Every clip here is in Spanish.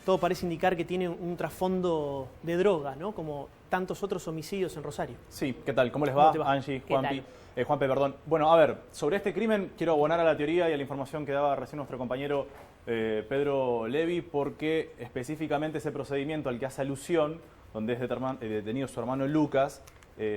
todo parece indicar que tiene un trasfondo de droga, ¿no? Como tantos otros homicidios en Rosario. Sí, ¿qué tal? ¿Cómo les va? Angie, Juanpi. Juanpe, perdón. Bueno, a ver, sobre este crimen quiero abonar a la teoría y a la información que daba recién nuestro compañero Pedro Levi, porque específicamente ese procedimiento al que hace alusión, donde es detenido su hermano Lucas,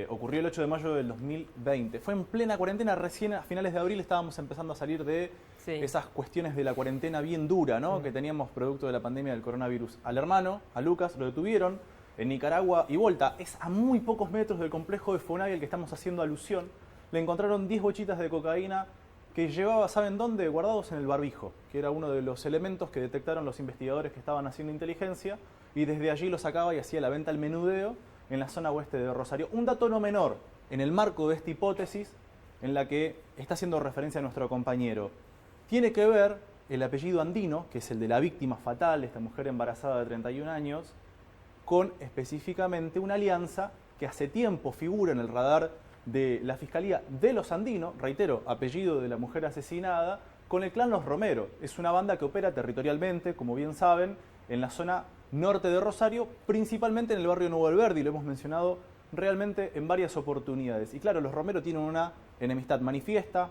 ocurrió el 8 de mayo del 2020. Fue en plena cuarentena, recién a finales de abril estábamos empezando a salir de esas cuestiones de la cuarentena bien dura, ¿no? Que teníamos producto de la pandemia del coronavirus. Al hermano, a Lucas, lo detuvieron en Nicaragua y Volta. Es a muy pocos metros del complejo de Fonavi al que estamos haciendo alusión. Le encontraron 10 bochitas de cocaína que llevaba, ¿saben dónde? Guardados en el barbijo, que era uno de los elementos que detectaron los investigadores que estaban haciendo inteligencia, y desde allí lo sacaba y hacía la venta al menudeo en la zona oeste de Rosario. Un dato no menor en el marco de esta hipótesis en la que está haciendo referencia a nuestro compañero. Tiene que ver el apellido Andino, que es el de la víctima fatal, esta mujer embarazada de 31 años, con específicamente una alianza que hace tiempo figura en el radar de la Fiscalía de los Andino, reitero, apellido de la mujer asesinada, con el clan Los Romero. Es una banda que opera territorialmente, como bien saben, en la zona norte de Rosario, principalmente en el barrio Nuevo Alberdi, y lo hemos mencionado realmente en varias oportunidades. Y claro, Los Romero tienen una enemistad manifiesta,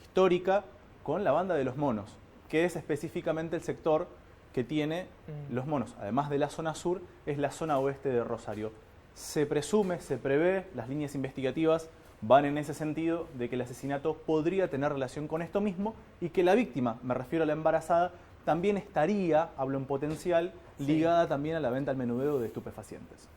histórica, con la banda de Los Monos, que es específicamente el sector que tiene Los Monos, además de la zona sur, es la zona oeste de Rosario. Se presume, se prevé, las líneas investigativas van en ese sentido de que el asesinato podría tener relación con esto mismo y que la víctima, me refiero a la embarazada, también estaría, hablo en potencial, ligada también a la venta al menudeo de estupefacientes.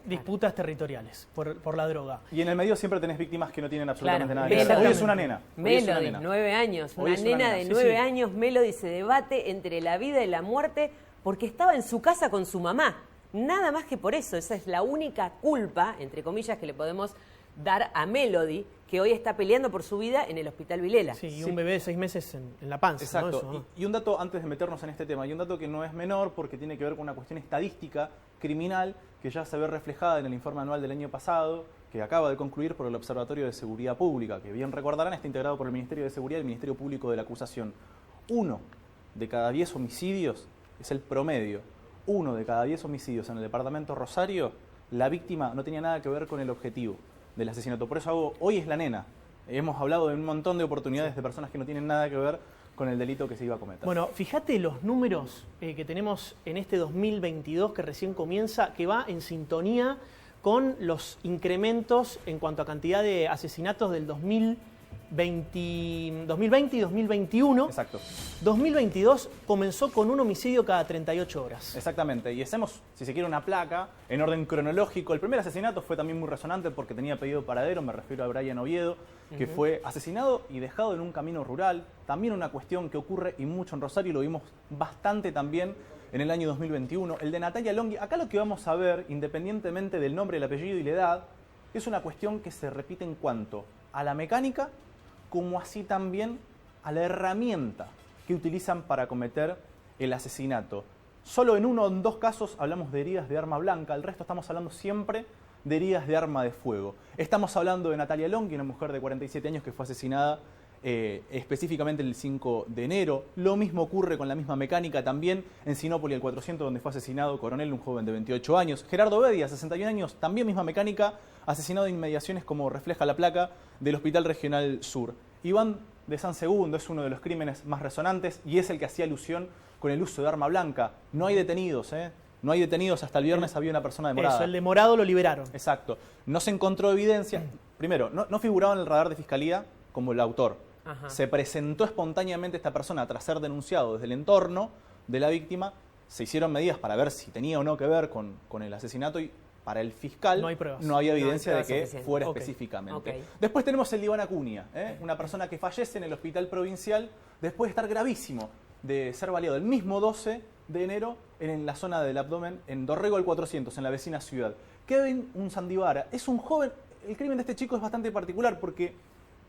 Disputas territoriales por la droga. Y en el medio siempre tenés víctimas que no tienen absolutamente nada que ver. Hoy es una nena. Melody, 9 años. Una nena de 9 años, Melody, se debate entre la vida y la muerte porque estaba en su casa con su mamá. Nada más que por eso. Esa es la única culpa, entre comillas, que le podemos dar a Melody, que hoy está peleando por su vida en el Hospital Vilela. Sí, y un bebé de 6 meses en la panza. Exacto. ¿No? Eso, ¿no? Y un dato, antes de meternos en este tema, y un dato que no es menor porque tiene que ver con una cuestión estadística criminal que ya se ve reflejada en el informe anual del año pasado, que acaba de concluir por el Observatorio de Seguridad Pública, que bien recordarán está integrado por el Ministerio de Seguridad y el Ministerio Público de la Acusación. 1 de cada 10 homicidios es el promedio. 1 de cada 10 homicidios en el departamento Rosario, la víctima no tenía nada que ver con el objetivo del asesinato. Por eso hoy es la nena. Hemos hablado de un montón de oportunidades de personas que no tienen nada que ver con el delito que se iba a cometer. Bueno, fíjate los números que tenemos en este 2022 que recién comienza, que va en sintonía con los incrementos en cuanto a cantidad de asesinatos del 2020 y 2021. Exacto. 2022 comenzó con un homicidio cada 38 horas. Exactamente. Y hacemos, si se quiere, una placa en orden cronológico. El primer asesinato fue también muy resonante porque tenía apellido paradero, me refiero a Brian Oviedo, que fue asesinado y dejado en un camino rural. También una cuestión que ocurre y mucho en Rosario, lo vimos bastante también en el año 2021. El de Natalia Longhi. Acá lo que vamos a ver, independientemente del nombre, el apellido y la edad, es una cuestión que se repite en cuanto a la mecánica, como así también a la herramienta que utilizan para cometer el asesinato. Solo en uno o en 2 casos hablamos de heridas de arma blanca, el resto estamos hablando siempre de heridas de arma de fuego. Estamos hablando de Natalia Longhi, una mujer de 47 años que fue asesinada específicamente el 5 de enero. Lo mismo ocurre con la misma mecánica también en Sinópoli el 400, donde fue asesinado Coronel, un joven de 28 años. Gerardo Bedia, 61 años, también misma mecánica, asesinado en inmediaciones, como refleja la placa del Hospital Regional Sur. Iván de San Segundo es uno de los crímenes más resonantes y es el que hacía alusión con el uso de arma blanca. No hay detenidos, No hay detenidos, hasta el viernes había una persona demorada. Eso, el demorado lo liberaron. Exacto. No se encontró evidencia. Primero, no figuraba en el radar de fiscalía como el autor. Ajá. Se presentó espontáneamente esta persona tras ser denunciado desde el entorno de la víctima. Se hicieron medidas para ver si tenía o no que ver con el asesinato y para el fiscal no hay pruebas. No había evidencia no de que suficiente. fuera específicamente. Okay. Después tenemos el de Iván Acuña, una persona que fallece en el hospital provincial después de estar gravísimo, de ser baleado el mismo 12 de enero en la zona del abdomen, en Dorrego al 400, en la vecina ciudad. Kevin Unzandibara es un joven. El crimen de este chico es bastante particular porque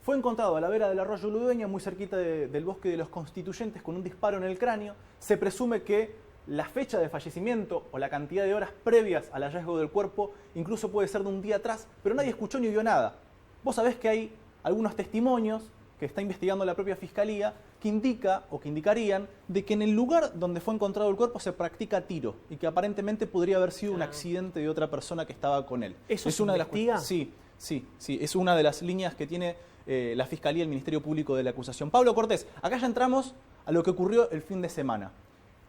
fue encontrado a la vera del arroyo Ludueña, muy cerquita del bosque de los Constituyentes, con un disparo en el cráneo. Se presume que la fecha de fallecimiento o la cantidad de horas previas al hallazgo del cuerpo incluso puede ser de un día atrás, pero nadie escuchó ni vio nada. Vos sabés que hay algunos testimonios que está investigando la propia Fiscalía, que indica o que indicarían de que en el lugar donde fue encontrado el cuerpo se practica tiro y que aparentemente podría haber sido un accidente de otra persona que estaba con él. ¿Eso es una de las investiga? Sí, es una de las líneas que tiene la Fiscalía y el Ministerio Público de la acusación. Pablo Cortés, acá ya entramos a lo que ocurrió el fin de semana.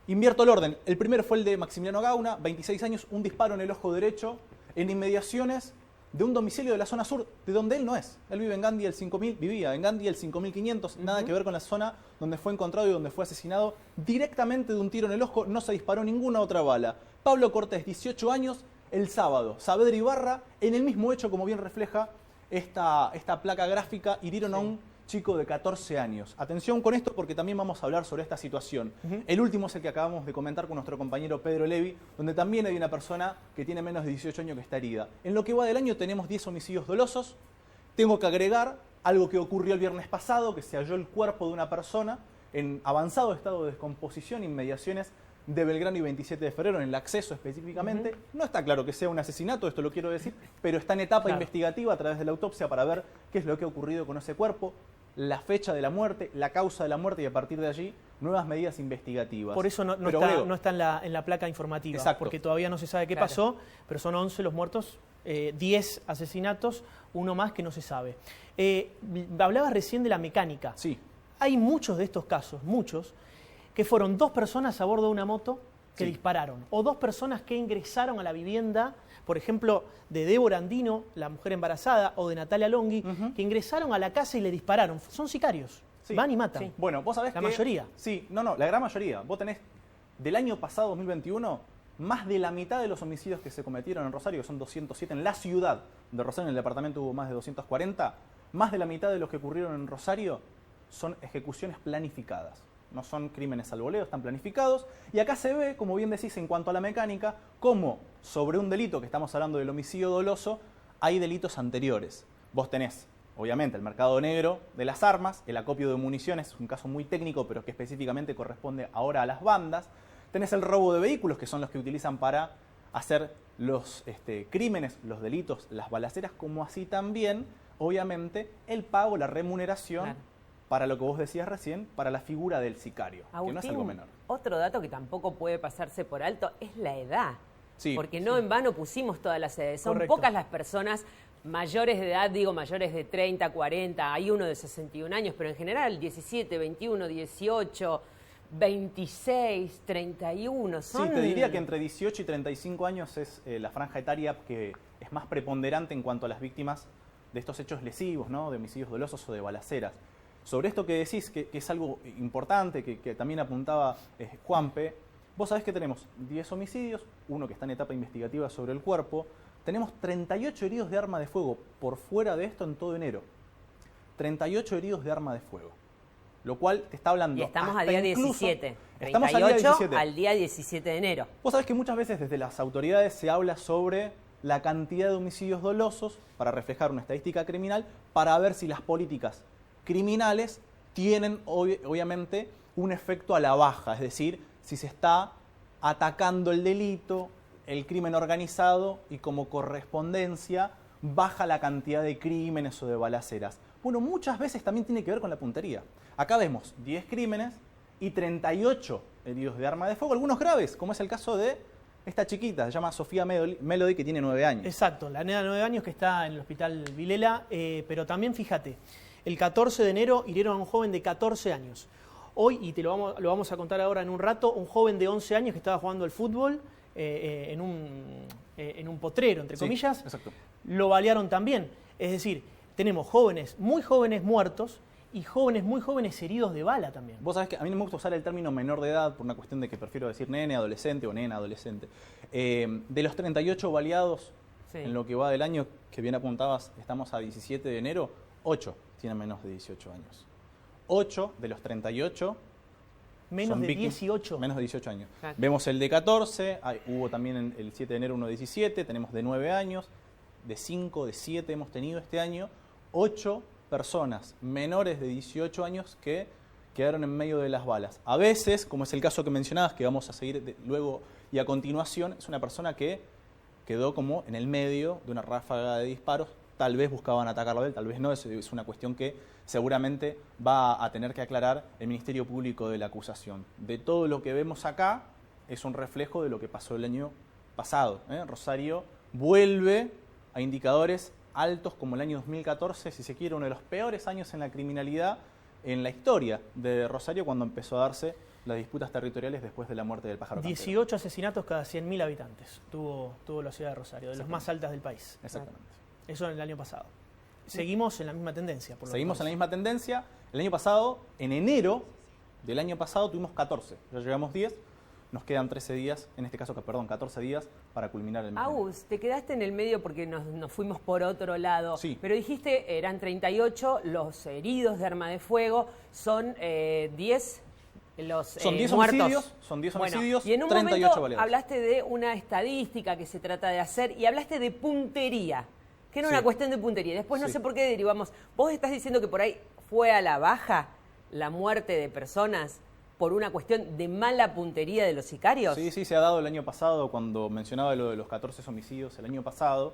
Invierto el orden. El primero fue el de Maximiliano Gauna, 26 años, un disparo en el ojo derecho, en inmediaciones de un domicilio de la zona sur, de donde él no es. Él vive en Gandhi el 5000, vivía en Gandhi el 5500, nada que ver con la zona donde fue encontrado y donde fue asesinado. Directamente de un tiro en el ojo, no se disparó ninguna otra bala. Pablo Cortés, 18 años, el sábado. Saavedra Ibarra, en el mismo hecho, como bien refleja esta placa gráfica, hirieron a un chico de 14 años. Atención con esto porque también vamos a hablar sobre esta situación. El último es el que acabamos de comentar con nuestro compañero Pedro Levi, donde también hay una persona que tiene menos de 18 años que está herida. En lo que va del año tenemos 10 homicidios dolosos. Tengo que agregar algo que ocurrió el viernes pasado, que se halló el cuerpo de una persona en avanzado estado de descomposición, inmediaciones de Belgrano y 27 de febrero, en el acceso específicamente. No está claro que sea un asesinato, esto lo quiero decir, pero está en etapa investigativa a través de la autopsia para ver qué es lo que ha ocurrido con ese cuerpo, la fecha de la muerte, la causa de la muerte y a partir de allí nuevas medidas investigativas. Por eso no está en la placa informativa, exacto, porque todavía no se sabe qué pasó, pero son 11 los muertos, 10 asesinatos, uno más que no se sabe. Hablabas recién de la mecánica. Sí. Hay muchos de estos casos, muchos, que fueron 2 personas a bordo de una moto que dispararon, o 2 personas que ingresaron a la vivienda, por ejemplo, de Débora Andino, la mujer embarazada, o de Natalia Longhi, que ingresaron a la casa y le dispararon. Son sicarios, van y matan. Sí. Bueno, vos sabés la mayoría. Sí, la gran mayoría. Vos tenés, del año pasado, 2021, más de la mitad de los homicidios que se cometieron en Rosario, que son 207 en la ciudad de Rosario, en el departamento hubo más de 240, más de la mitad de los que ocurrieron en Rosario son ejecuciones planificadas. No son crímenes al voleo, están planificados. Y acá se ve, como bien decís, en cuanto a la mecánica, cómo sobre un delito, que estamos hablando del homicidio doloso, hay delitos anteriores. Vos tenés, obviamente, el mercado negro de las armas, el acopio de municiones, es un caso muy técnico, pero que específicamente corresponde ahora a las bandas. Tenés el robo de vehículos, que son los que utilizan para hacer los crímenes, los delitos, las balaceras, como así también, obviamente, el pago, la remuneración, para lo que vos decías recién, para la figura del sicario, Agustín, que no es algo menor. Otro dato que tampoco puede pasarse por alto es la edad. Sí, porque no en vano pusimos todas las edades. Son correcto, pocas las personas mayores de edad, digo mayores de 30, 40, hay uno de 61 años, pero en general 17, 21, 18, 26, 31. Son... Sí, te diría que entre 18 y 35 años es la franja etaria que es más preponderante en cuanto a las víctimas de estos hechos lesivos, ¿no? De homicidios dolosos o de balaceras. Sobre esto que decís, que es algo importante, que también apuntaba Juanpe, vos sabés que tenemos 10 homicidios, uno que está en etapa investigativa sobre el cuerpo, tenemos 38 heridos de arma de fuego por fuera de esto en todo enero. 38 heridos de arma de fuego. Lo cual te está hablando... Y estamos a día 17. Estamos al día 17. Al día 17 de enero. Vos sabés que muchas veces desde las autoridades se habla sobre la cantidad de homicidios dolosos para reflejar una estadística criminal, para ver si las políticas criminales tienen obviamente un efecto a la baja, es decir, si se está atacando el delito, el crimen organizado y como correspondencia baja la cantidad de crímenes o de balaceras. Bueno, muchas veces también tiene que ver con la puntería. Acá vemos 10 crímenes y 38 heridos de arma de fuego, algunos graves, como es el caso de esta chiquita, se llama Sofía Melody, que tiene 9 años. Exacto, la nena de 9 años que está en el hospital Vilela, pero también fíjate, el 14 de enero hirieron a un joven de 14 años. Hoy, y te lo vamos a contar ahora en un rato, un joven de 11 años que estaba jugando al fútbol en un potrero, entre comillas, exacto, lo balearon también. Es decir, tenemos jóvenes muy jóvenes muertos y jóvenes muy jóvenes heridos de bala también. Vos sabés que a mí no me gusta usar el término menor de edad por una cuestión de que prefiero decir nene adolescente o nena adolescente. De los 38 baleados en lo que va del año, que bien apuntabas, estamos a 17 de enero, 8 tienen menos de 18 años. 8 de los 38 menos de 18. Menos de 18 años. Claro. Vemos el de 14, hubo también el 7 de enero uno de 17, tenemos de 9 años, de 5, de 7 hemos tenido este año, 8 personas menores de 18 años que quedaron en medio de las balas. A veces, como es el caso que mencionabas, que vamos a seguir luego y a continuación, es una persona que quedó como en el medio de una ráfaga de disparos tal vez buscaban atacarlo a él, tal vez no, es una cuestión que seguramente va a tener que aclarar el Ministerio Público de la acusación. De todo lo que vemos acá es un reflejo de lo que pasó el año pasado. Rosario vuelve a indicadores altos como el año 2014, si se quiere, uno de los peores años en la criminalidad en la historia de Rosario, cuando empezó a darse las disputas territoriales después de la muerte del pájaro cantero. 18 asesinatos cada 100.000 habitantes tuvo la ciudad de Rosario, de los más altas del país. Exactamente. Eso en el año pasado. Seguimos en la misma tendencia. Seguimos en la misma tendencia. El año pasado, en enero del año pasado, tuvimos 14. Ya llegamos 10. Nos quedan 13 días, en este caso, 14 días para culminar el mes. Agus, te quedaste en el medio porque nos fuimos por otro lado. Sí. Pero dijiste, eran 38 los heridos de arma de fuego, son 10 los son 10 muertos. homicidios, son 10 homicidios, y en un 38 momento baleados. hablaste de una estadística que se trata de hacer y hablaste de puntería, que era una cuestión de puntería. Después no sé por qué derivamos. Vos estás diciendo que por ahí fue a la baja la muerte de personas por una cuestión de mala puntería de los sicarios. Sí, se ha dado el año pasado, cuando mencionaba lo de los 14 homicidios, el año pasado,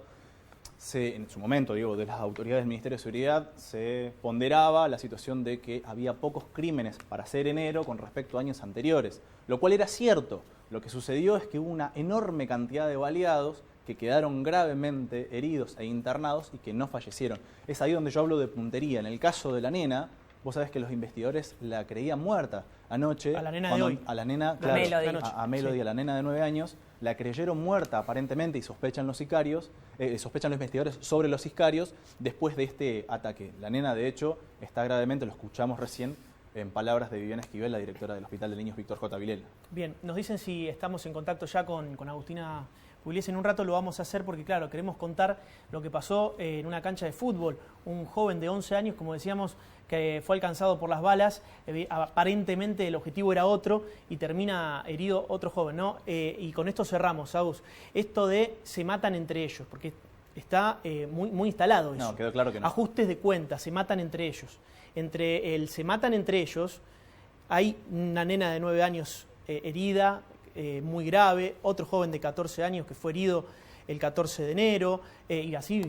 en su momento, digo, de las autoridades del Ministerio de Seguridad, se ponderaba la situación de que había pocos crímenes para hacer enero con respecto a años anteriores, lo cual era cierto. Lo que sucedió es que hubo una enorme cantidad de baleados que quedaron gravemente heridos e internados y que no fallecieron. Es ahí donde yo hablo de puntería. En el caso de la nena, vos sabés que los investigadores la creían muerta anoche. A la nena de hoy. A la nena, claro, a Melody, a la nena de 9 años, la creyeron muerta aparentemente y sospechan los sicarios, sospechan los investigadores sobre los sicarios después de este ataque. La nena, de hecho, está gravemente, lo escuchamos recién, en palabras de Viviana Esquivel, la directora del Hospital de Niños Víctor J. Vilela. Bien, nos dicen si estamos en contacto ya con Agustina Pugliese. En un rato lo vamos a hacer porque, claro, queremos contar lo que pasó en una cancha de fútbol. Un joven de 11 años, como decíamos, que fue alcanzado por las balas. Aparentemente el objetivo era otro y termina herido otro joven, ¿no? Y con esto cerramos, Agus. Esto de se matan entre ellos, porque está muy instalado eso. No, quedó claro que no. Ajustes de cuentas, se matan entre ellos. Se matan entre ellos, hay una nena de 9 años herida, muy grave, otro joven de 14 años que fue herido el 14 de enero, y así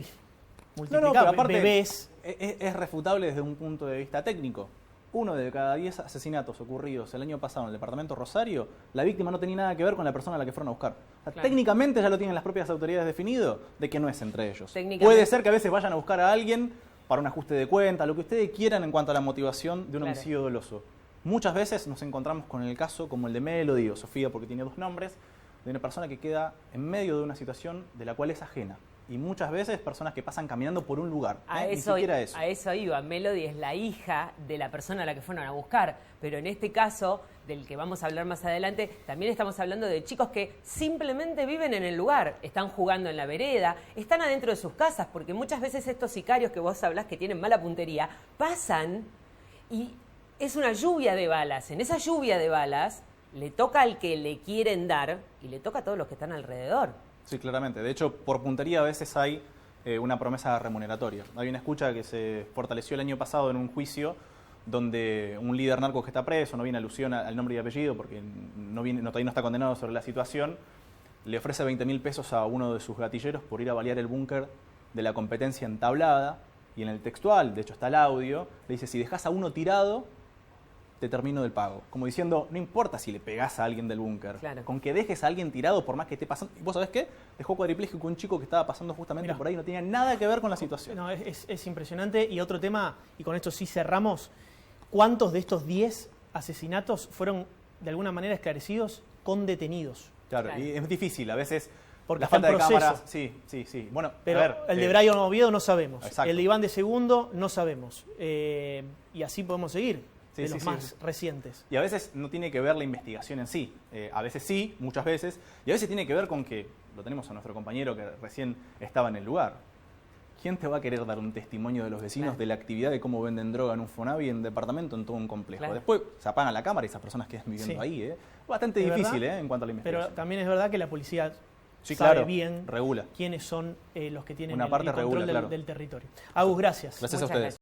multiplicado, pero aparte, bebés. Es refutable desde un punto de vista técnico. 1 de cada 10 asesinatos ocurridos el año pasado en el departamento Rosario, la víctima no tenía nada que ver con la persona a la que fueron a buscar. O sea, claro. Técnicamente ya lo tienen las propias autoridades definido de que no es entre ellos. Puede ser que a veces vayan a buscar a alguien para un ajuste de cuenta, lo que ustedes quieran en cuanto a la motivación de un homicidio doloso. Muchas veces nos encontramos con el caso como el de Melody o Sofía, porque tiene 2 nombres, de una persona que queda en medio de una situación de la cual es ajena. Y muchas veces personas que pasan caminando por un lugar. Ni siquiera eso. A eso iba. Melody es la hija de la persona a la que fueron a buscar. Pero en este caso, del que vamos a hablar más adelante, también estamos hablando de chicos que simplemente viven en el lugar. Están jugando en la vereda, están adentro de sus casas, porque muchas veces estos sicarios que vos hablás que tienen mala puntería, pasan y es una lluvia de balas. En esa lluvia de balas le toca al que le quieren dar y le toca a todos los que están alrededor. Sí, claramente. De hecho, por puntería a veces hay una promesa remuneratoria. Hay una escucha que se fortaleció el año pasado en un juicio donde un líder narco que está preso, no viene alusión al nombre y apellido porque todavía no está condenado sobre la situación, le ofrece 20.000 pesos a uno de sus gatilleros por ir a balear el búnker de la competencia entablada, y en el textual, de hecho está el audio, le dice: si dejas a uno tirado, te termino del pago. Como diciendo, no importa si le pegás a alguien del búnker, claro, con que dejes a alguien tirado por más que esté pasando. ¿Vos sabés qué? Dejó cuadripléjico un chico que estaba pasando justamente por ahí, no tenía nada que ver con la situación. No, es impresionante. Y otro tema, y con esto sí cerramos, ¿cuántos de estos 10 asesinatos fueron de alguna manera esclarecidos con detenidos? Claro, y es difícil, a veces porque la falta de proceso. cámaras. Sí. Bueno, pero a ver, el de Brian Oviedo no sabemos. Exacto. El de Iván de Segundo no sabemos. Y así podemos seguir. De los más recientes. Y a veces no tiene que ver la investigación en sí. A veces sí, muchas veces. Y a veces tiene que ver con que, lo tenemos a nuestro compañero que recién estaba en el lugar. ¿Quién te va a querer dar un testimonio de los vecinos de la actividad de cómo venden droga en un Fonavi, en departamento, en todo un complejo? Claro. Después se apagan la cámara y esas personas quedan viviendo ahí. Bastante difícil en cuanto a la investigación. Pero también es verdad que la policía sabe bien regula quiénes son los que tienen una parte el control regula, del territorio. Agus, gracias. Gracias a ustedes.